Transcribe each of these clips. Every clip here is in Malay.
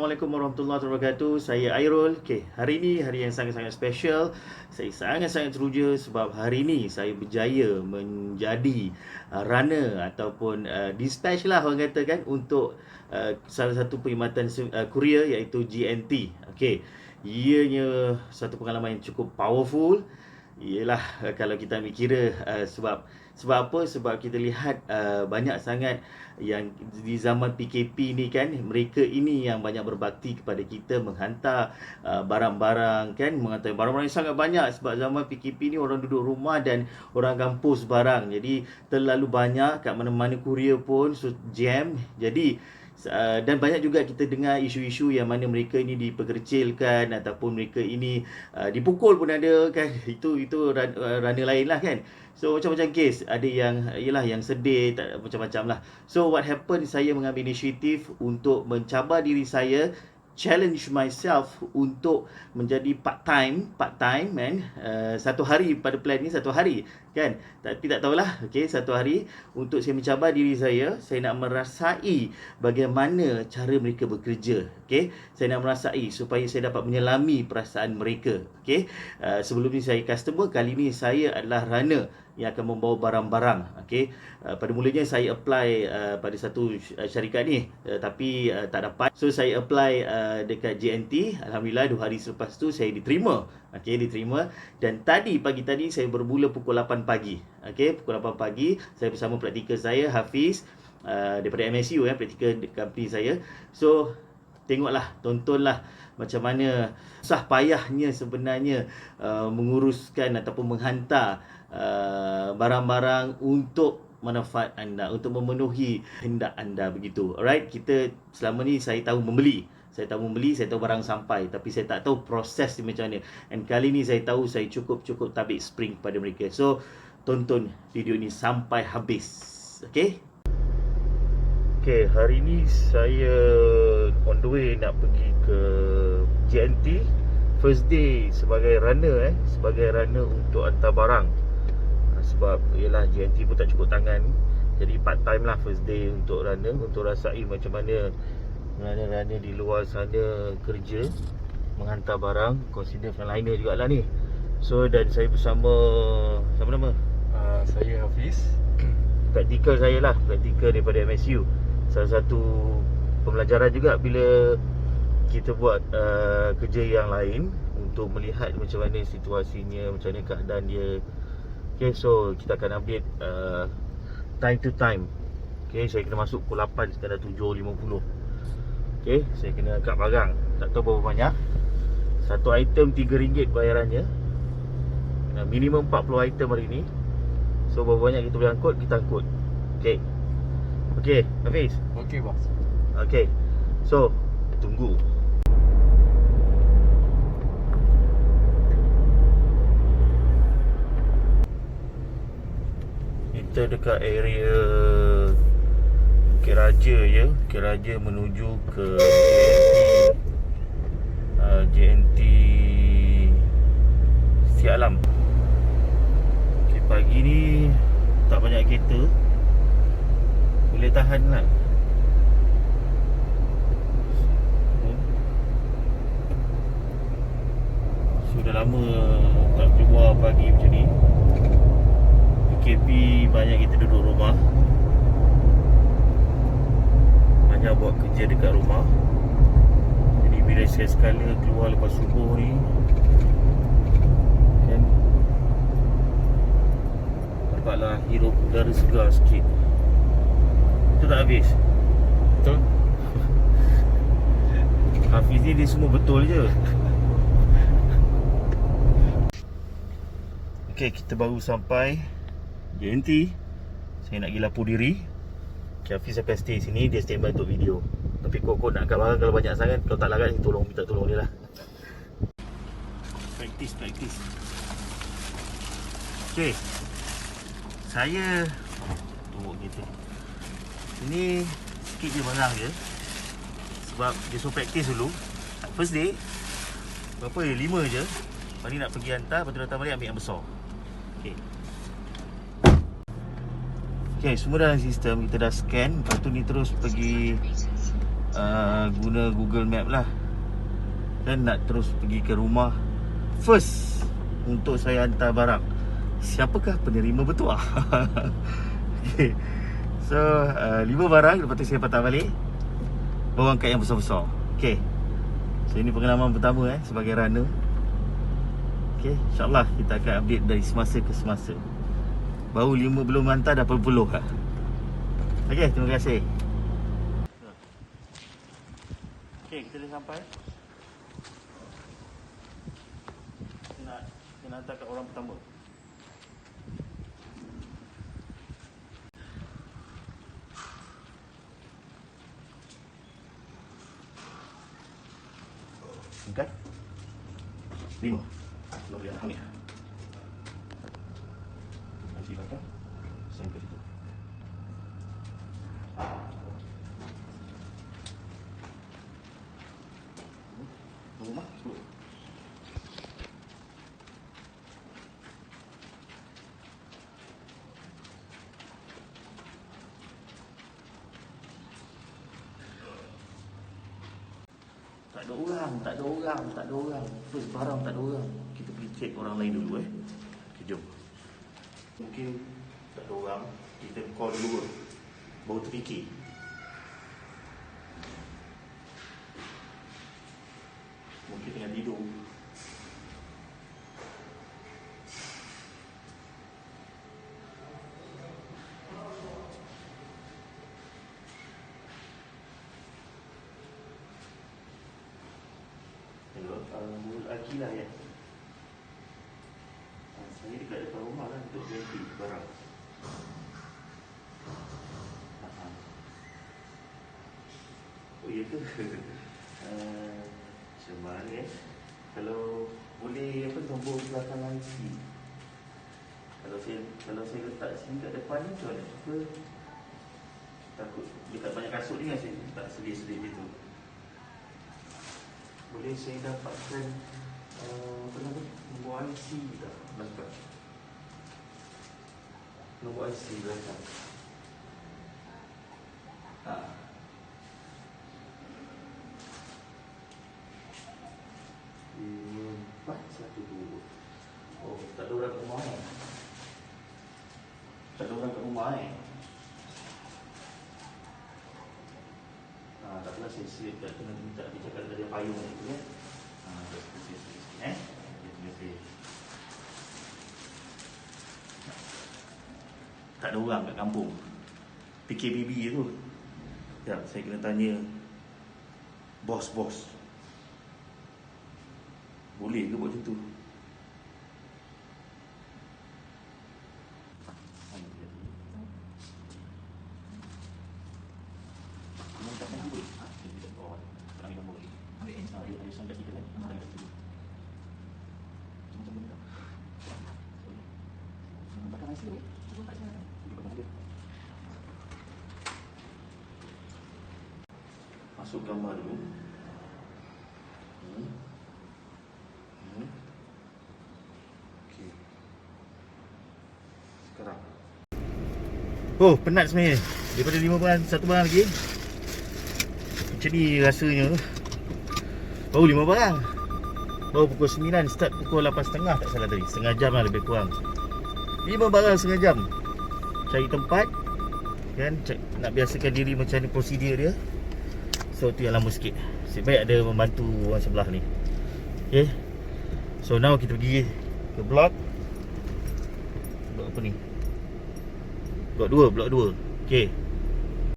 Assalamualaikum warahmatullahi wabarakatuh. Saya Airul. Hari ini hari yang sangat-sangat special. Saya sangat-sangat teruja sebab hari ini saya berjaya menjadi runner ataupun dispatch lah orang kata kan untuk salah satu perkhidmatan kurier iaitu GNT. Ianya satu pengalaman yang cukup powerful. Ialah kalau kita ambil kira sebab apa? Sebab kita lihat banyak sangat yang di zaman PKP ni kan, mereka ini yang banyak berbakti kepada kita, menghantar barang-barang kan, menghantar barang-barang yang sangat banyak sebab zaman PKP ni orang duduk rumah dan orang kampus barang. Jadi terlalu banyak, kat mana-mana kurier pun jam. Jadi dan banyak juga kita dengar isu-isu yang mana mereka ini dipekercilkan ataupun mereka ini dipukul pun ada kan. Itu ranah lain lah kan. So macam-macam kes, ada yang sedih, macam-macam lah. So what happened, saya mengambil inisiatif untuk mencabar diri saya, challenge myself untuk menjadi part-time man. Satu hari pada plan ni, satu hari kan, tapi tak tahulah. Satu hari untuk saya mencabar diri saya nak merasai bagaimana cara mereka bekerja. Saya nak merasai supaya saya dapat menyelami perasaan mereka. Sebelum ni saya customer, kali ni saya adalah runner yang akan membawa barang-barang. Pada mulanya saya apply pada satu syarikat ni, tapi tak dapat. So saya apply dekat JNT. Alhamdulillah 2 hari selepas tu saya diterima. Diterima. Dan pagi tadi saya bermula pukul 8 pagi. Pukul 8 pagi saya bersama praktikal saya Hafiz daripada MSU, praktikal company saya. So tengoklah, tontonlah macam mana susah payahnya sebenarnya menguruskan ataupun menghantar barang-barang untuk manfaat anda, untuk memenuhi hendak anda, begitu. Alright, kita selama ni saya tahu membeli, saya tahu barang sampai, tapi saya tak tahu proses dia macam mana. And kali ni saya tahu, saya cukup tabik spring pada mereka. So tonton video ni sampai habis. Hari ni saya on the way nak pergi ke JNT. First day sebagai runner untuk hantar barang. Sebab ialah JNT pun tak cukup tangan, jadi part time lah first day untuk runner, untuk rasai macam mana runner di luar sana kerja menghantar barang. Consider frontliner jugalah ni. So dan saya bersama, siapa nama? Saya Hafiz. Praktikal daripada MSU. Salah satu pembelajaran juga bila kita buat kerja yang lain, untuk melihat macam mana situasinya, macam mana keadaan dia. So kita akan update time to time. Saya kena masuk pukul 8, sekarang dah 7.50. Saya kena angkat barang, tak tahu berapa banyak. Satu item RM3 bayarannya. Minimum 40 item hari ni. So berapa banyak kita boleh angkut, kita angkut. Hafiz? Bos. So tunggu. Kita dekat area Bukit Raja je. Bukit Raja menuju ke JNT Siak Alam. Pagi ni tak banyak kereta, boleh tahan lah. Sudah lama tak keluar pagi macam ni. PKP banyak kita duduk rumah, banyak buat kerja dekat rumah. Jadi bila sekali keluar lepas subuh ni kan, dapatlah hirup udara segar sikit. Betul tak Hafiz? Betul. Hafiz ni dia semua betul je. Kita baru sampai JNT. Saya nak pergi lapor diri. Hafiz akan stay sini, dia standby untuk video. Tapi kau nak angkat barang kalau banyak sangat, kalau tak larat, minta tolong dia lah. Practice. Saya tunggu kita. Ini sikit je barang je, sebab dia suruh practice dulu. First day berapa dia? 5 je. Lepas ni nak pergi hantar, lepas tu datang balik ambil yang besar. Semua dalam sistem. Kita dah scan. Lepas tu ni terus pergi guna Google Map lah. Dan nak terus pergi ke rumah first untuk saya hantar barang. Siapakah penerima bertuah? Okay. So 5 barang, lepas tu saya patah balik, bawa angkat yang besar-besar. Okay. So ini pengalaman pertama sebagai runner. Okay, InsyaAllah kita akan update dari semasa ke semasa. Baru 5 belum hantar dah puluh-puluh lah. Okay, terima kasih. Okay, kita dah sampai. Kita nak hantar kat orang pertama. Okay. 5. Lo boleh ambil. Nanti belakang. Sampai situ. Rumah 10. Tak ada orang. First barang tak ada orang. Kita pergi check orang lain dulu Okay, jom. Mungkin tak ada orang, kita call dulu baru terfikir. Mungkin tengah tidur. Mulut Akilah ya. Saya dekat depan rumah lah untuk ganti barang. Oh iya ke? Macam mana Kalau boleh nombor belakang IC. Kalau saya letak sini kat depan ni macam mana? Takut dekat banyak kasut ni kan saya tak sedia-sedia gitu. Boleh saya dapatkan nombor IC tak belakang? Nombor IC belakang. Empat satu dua. Oh, tak ada orang kat rumah Tak ada orang kat rumah tak apalah, saya silap kat tu, nanti minta dia cakap ada payung tu terima kasih. Tak ada orang kat kampung PKBB tu. Sekejap, saya kena tanya bos. Boleh ke buat macam tu? Masuk gambar dulu. Okey. Sekarang. Oh, penat sebenarnya. Daripada 5 barang, 1 barang lagi. Macam ni rasanya. Baru 5 barang. Baru pukul 9, start pukul 8.30 tak salah tadi. Setengah jam lah lebih kurang. 5 barang setengah jam. Cari tempat kan, nak biasakan diri macam ni prosedur dia. So tu yang lama sikit. Sebaik ada membantu orang sebelah ni. Okay. So now kita pergi ke blok apa ni? Blok 2. Okay.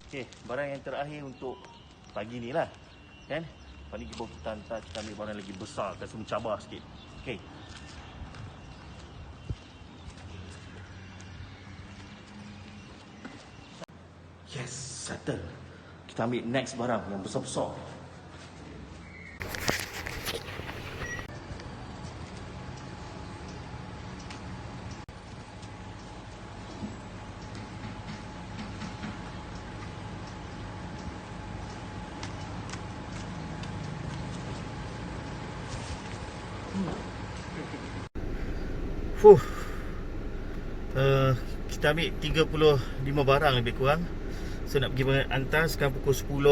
Okay, barang yang terakhir untuk pagi ni lah, kan? Paling kita ambil barang lagi besar, kasi mencabar sikit. Okay. Yes, settle. Kita ambil next barang yang besar-besar. Kita ambil 35 barang lebih kurang. So nak pergi hantar sekarang pukul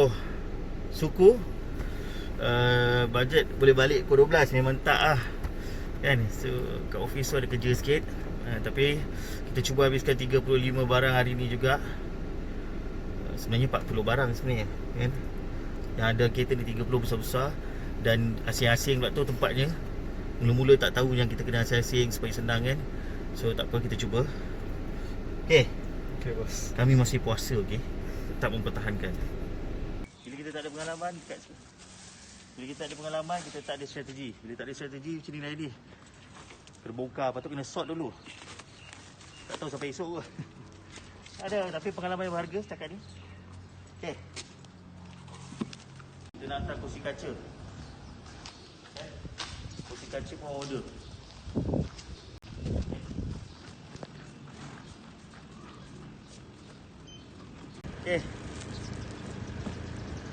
suku. Bajet boleh balik pukul 12 memang tak lah kan. So kat office tu ada kerja sikit, tapi kita cuba habiskan 35 barang hari ni juga. Sebenarnya 40 barang sebenarnya kan. Yang ada kereta ni 30 besar-besar. Dan asing-asing pula tu tempatnya. Mula-mula tak tahu yang kita kena asing-asing supaya senang kan. So tak apa, kita cuba. Okay, bos. kami masih puasa, okay, tetap mempertahankan. Bila kita tak ada pengalaman kita tak ada strategi. Bila tak ada strategi macam ni lah ni. Kena bongkar, lepas tu kena sort dulu. Tak tahu sampai esok ke. Ada, tapi pengalaman yang berharga setakat ni. Okay, kita nak hantar kursi kaca. Okay, kursi kaca pun order. Okay,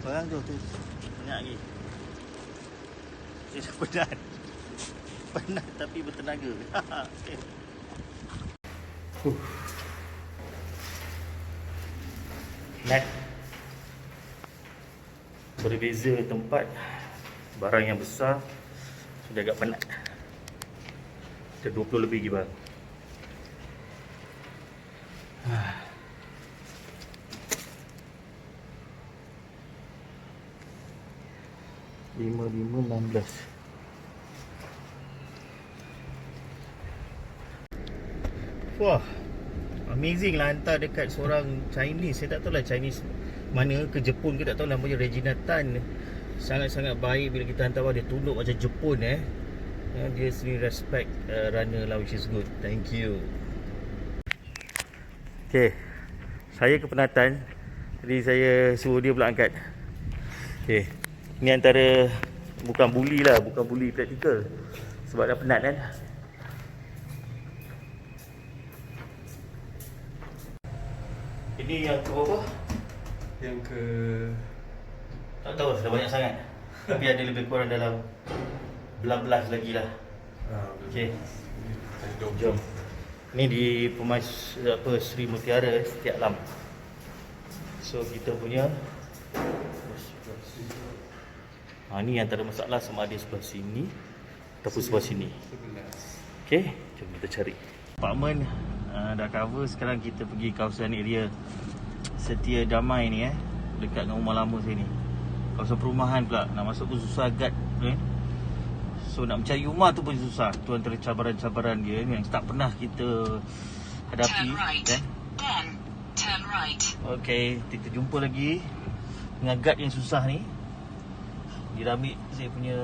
barang tu banyak lagi. Saya dah penat tapi bertenaga. Okay. Net berbeza tempat, barang yang besar sudah agak penat. Ada 20 lebih lagi barang. 5, 16. Wah, amazing lah hantar dekat seorang Chinese. Saya tak tahu lah Chinese mana, ke Jepun ke tak tahu, namanya Regina Tan. Sangat-sangat baik bila kita hantar. Dia tunduk macam Jepun dia sendiri respect runner lah, which is good. Thank you. Okay, saya kepenatan, jadi saya suruh dia pula angkat. Okay, ni antara, bukan bully praktikal, sebab dah penat kan. Ini yang ke berapa? Yang ke... Tak tahu, dah banyak sangat. Tapi ada lebih kurang dalam belas lagi lah. Okay, jom. Ni di Sri Mutiara Setiap Lam. So kita punya ni antara masalah, sama ada sebelah sini ataupun sebelah sini. Okay, jom kita cari. Apartment dah cover. Sekarang kita pergi kawasan area Setia Damai ni dekat dengan rumah lama saya ni. Kawasan perumahan pula, nak masuk pun susah guard So nak mencari rumah tu pun susah. Tu antara cabaran-cabaran dia yang tak pernah kita hadapi. Turn right. Then turn right. Okay, kita jumpa lagi dengan guard yang susah ni. Dia dah ambil saya punya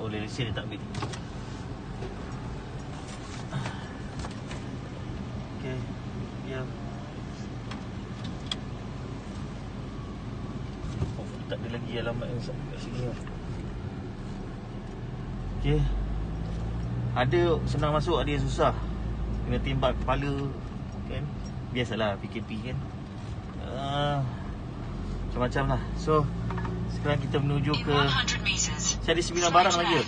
lesen dia tak ambil. Okay, ya. Tak ada lagi alamat yang kat sini lah. Okay, ada senang masuk, ada yang susah. Kena tembak kepala kan. Biasalah PKP kan. Macam-macam lah. So sekarang kita menuju ke, saya ada 9 barang lagi.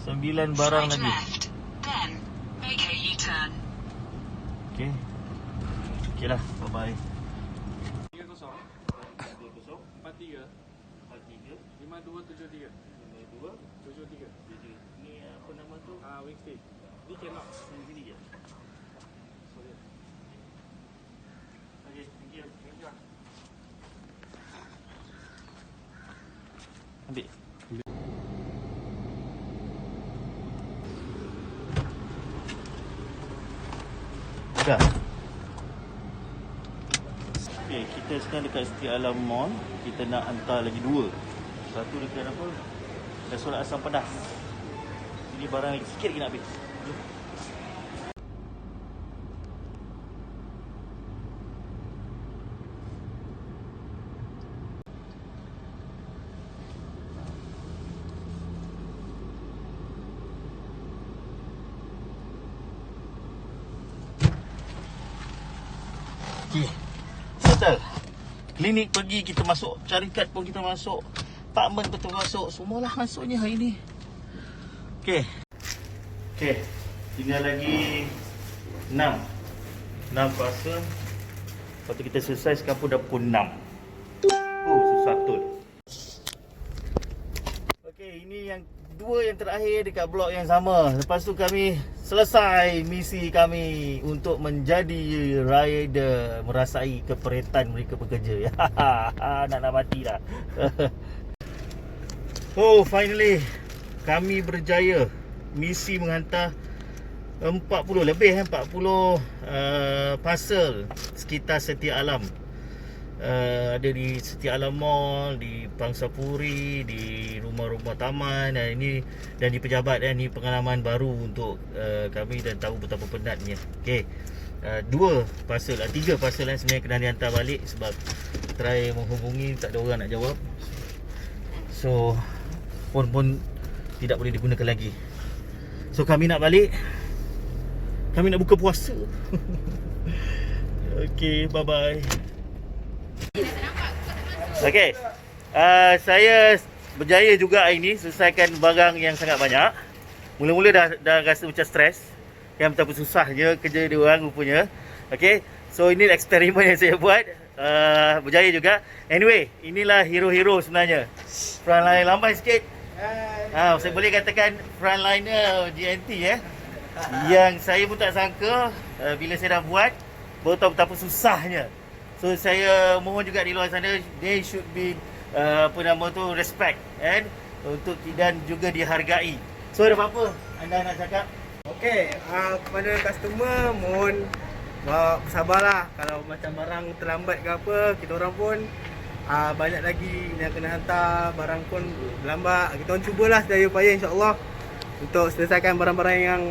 9 barang lagi. Okay, okay lah, bye bye. 30 43 5273 5273. Ni apa nama tu? Wingstay. Ni cannot. Sini je. Sorry. Okay, thank you. Ambil. Dah. Okay, kita sekarang dekat Setia Alam Mall. Kita nak hantar lagi 2. Satu dekat apa? Dah solat asam pedas. Ini barang lagi sikit lagi nak habis. Jom. Okay, settle. Klinik pergi, kita masuk. Syarikat pun kita masuk. Apartment betul masuk. Semualah masuknya hari ni. Okay. Okay, tinggal lagi 6 puasa. Lepas tu kita selesai. Sekarang pun dah pukul 6. Oh, susah betul. Okey, ini yang dua yang terakhir dekat blok yang sama. Lepas tu kami selesai misi kami untuk menjadi rider, merasai keperitan mereka bekerja. Nak mati dah. Oh, finally kami berjaya. Misi menghantar 40 lebih 40 parcel sekitar Setia Alam. Ada di Setia Alam Mall, di Pangsapuri, di rumah-rumah taman dan di pejabat. Ini pengalaman baru untuk kami dan tahu betapa penatnya. Okey. 2 parcel, 3 parcel sebenarnya kena dihantar balik sebab try menghubungi tak ada orang nak jawab. So phone pun tidak boleh digunakan lagi. So kami nak balik. Kami nak buka puasa. Okey, bye bye. Okey, saya berjaya juga hari ni selesaikan barang yang sangat banyak. Mula-mula dah rasa macam stres, yang betapa susahnya kerja dia orang rupanya. Okey, so ini eksperimen yang saya buat, berjaya juga. Anyway, inilah hero-hero sebenarnya. Frontline lambai sikit. Saya boleh katakan frontliner GNT yang saya pun tak sangka bila saya dah buat baru tahu betapa susahnya. So saya mohon juga di luar sana, they should be respect untuk dan juga dihargai. So ada apa-apa anda nak cakap? Okey, kepada customer mohon bersabarlah. Kalau macam barang terlambat ke apa, kita orang pun banyak lagi yang kena hantar, barang pun lambat. Kita orang cubalah sedaya upaya insya-Allah untuk selesaikan barang-barang yang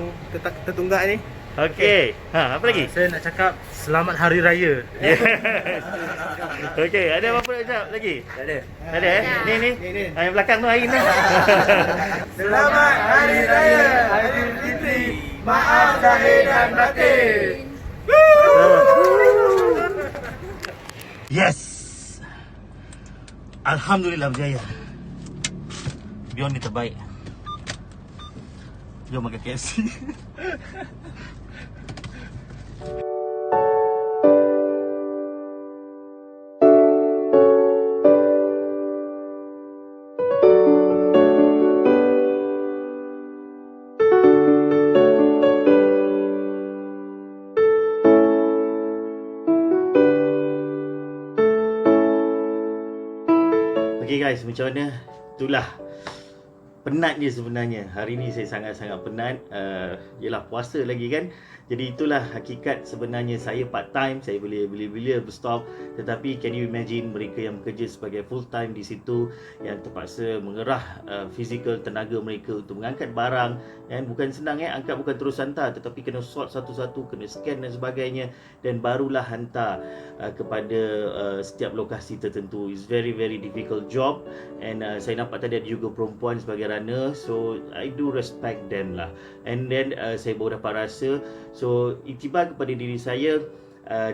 tertunggak ni. Okey. Apa lagi? Saya nak cakap selamat hari raya. Okey, ada apa-apa nak cakap lagi? Tak ada. Tak ada Ni. Yang belakang tu Ain tu. Selamat hari raya Aidilfitri. Maaf zahir dan batin. Yes. Alhamdulillah berjaya. Bion ni terbaik. Jom makan KFC. Okay guys, macam mana? Itulah penatnya sebenarnya. Hari ni saya sangat-sangat penat. Yelah puasa lagi kan. Jadi itulah hakikat sebenarnya saya part time. Saya boleh bila-bila berstop. Tetapi can you imagine mereka yang bekerja sebagai full time di situ, yang terpaksa mengerah fizikal tenaga mereka untuk mengangkat barang. Dan bukan senang angkat bukan terus hantar, tetapi kena sort satu-satu, kena scan dan sebagainya, dan barulah hantar kepada setiap lokasi tertentu. It's very very difficult job. And saya nampak tadi ada juga perempuan sebagai runner. So I do respect them lah. And then saya baru dapat rasa. So iktibar kepada diri saya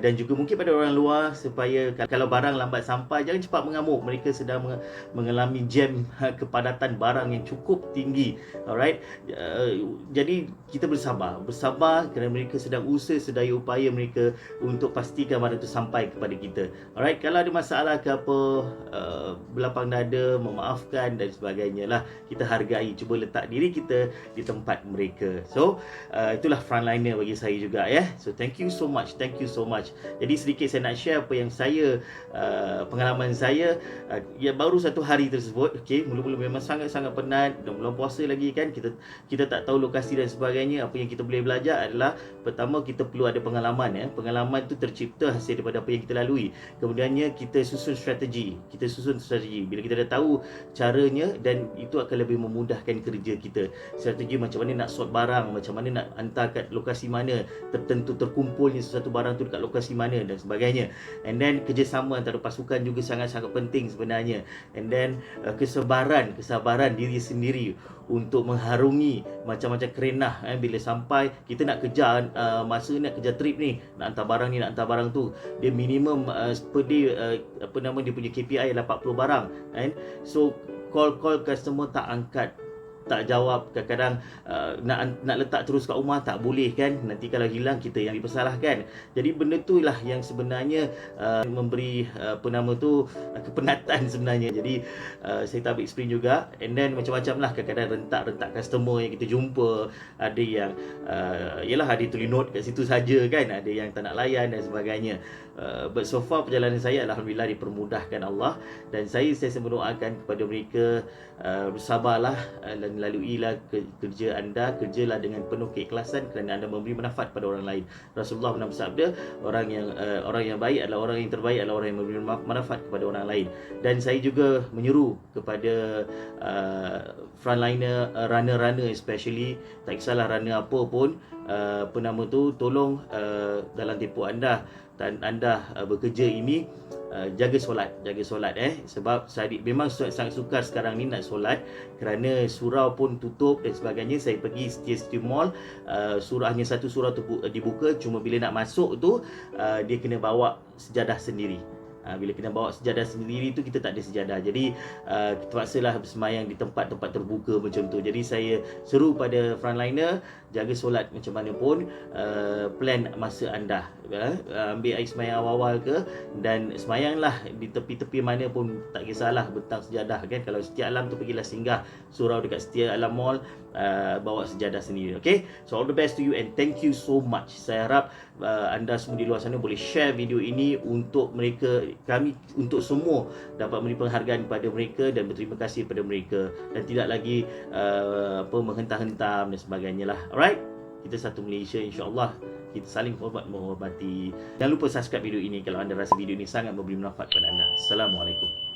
dan juga mungkin pada orang luar, supaya kalau barang lambat sampai, jangan cepat mengamuk. Mereka sedang mengalami jam kepadatan barang yang cukup tinggi. Alright, jadi kita bersabar kerana mereka sedang usaha sedaya upaya mereka untuk pastikan barang itu sampai kepada kita. Alright, kalau ada masalah ke apa, berlapang dada, memaafkan dan sebagainya lah. Kita hargai, cuba letak diri kita di tempat mereka. So itulah frontliner bagi saya juga So thank you so much. Jadi sedikit saya nak share apa yang saya pengalaman saya baru satu hari tersebut. Okey, mula-mula memang sangat-sangat penat, dan bulan puasa lagi kan, kita tak tahu lokasi dan sebagainya. Apa yang kita boleh belajar adalah, pertama kita perlu ada pengalaman pengalaman tu tercipta hasil daripada apa yang kita lalui. Kemudiannya kita susun strategi. Bila kita dah tahu caranya, dan itu akan lebih memudahkan kerja kita. Strategi macam mana nak sort barang, macam mana nak hantar kat lokasi mana, tertentu terkumpulnya sesuatu barang tu dekat lokasi mana dan sebagainya. And then kerjasama antara pasukan juga sangat-sangat penting sebenarnya. And then kesabaran diri sendiri untuk mengharungi macam-macam kerenah bila sampai kita nak kejar masa nak kejar trip ni, nak hantar barang ni, nak hantar barang tu, dia minimum per day dia punya KPI 80 barang. So call customer tak tak jawab, kadang-kadang nak letak terus kat rumah tak boleh kan, nanti kalau hilang kita yang dipersalahkan. Jadi benda tu lah yang sebenarnya memberi kepenatan sebenarnya. Jadi saya tak habis explain juga, and then macam-macam lah, kadang-kadang rentak customer yang kita jumpa, ada yang yelah ada tulis note kat situ saja kan, ada yang tak nak layan dan sebagainya. But so far perjalanan saya alhamdulillah dipermudahkan Allah, dan saya mendoakan kepada mereka bersabarlah dan laluilah kerja anda, kerjalah dengan penuh keikhlasan kerana anda memberi manfaat pada orang lain. Rasulullah pernah bersabda, orang yang baik adalah orang yang terbaik adalah orang yang memberi manfaat kepada orang lain. Dan saya juga menyeru kepada frontliner, runner especially, tak kisahlah runner apa pun, tolong dalam tempoh anda dan anda bekerja ini, jaga solat sebab saya memang sangat sukar sekarang ni nak solat kerana surau pun tutup dan sebagainya. Saya pergi setiap mall, hanya satu surau dibuka, cuma bila nak masuk tu dia kena bawa sejadah sendiri. Bila kena bawa sejadah sendiri tu kita tak ada sejadah, jadi kita paksalah bersemayang di tempat-tempat terbuka macam tu. Jadi saya seru pada frontliner, jaga solat macam mana pun, plan masa anda, ambil air semayang awal-awal ke, dan semayanglah di tepi-tepi mana pun, tak kisahlah bentang sejadah kan. Kalau Setia Alam tu pergilah singgah surau dekat Setia Alam Mall, bawa sejadah sendiri. Okay, so all the best to you and thank you so much. Saya harap anda semua di luar sana boleh share video ini untuk kami untuk semua dapat memberi penghargaan kepada mereka dan berterima kasih kepada mereka, dan tidak lagi menghentam-hentam dan sebagainya lah. Alright, kita satu Malaysia, insya-Allah kita saling hormat menghormati. Jangan lupa subscribe video ini kalau anda rasa video ini sangat memberi manfaat kepada anda. Assalamualaikum.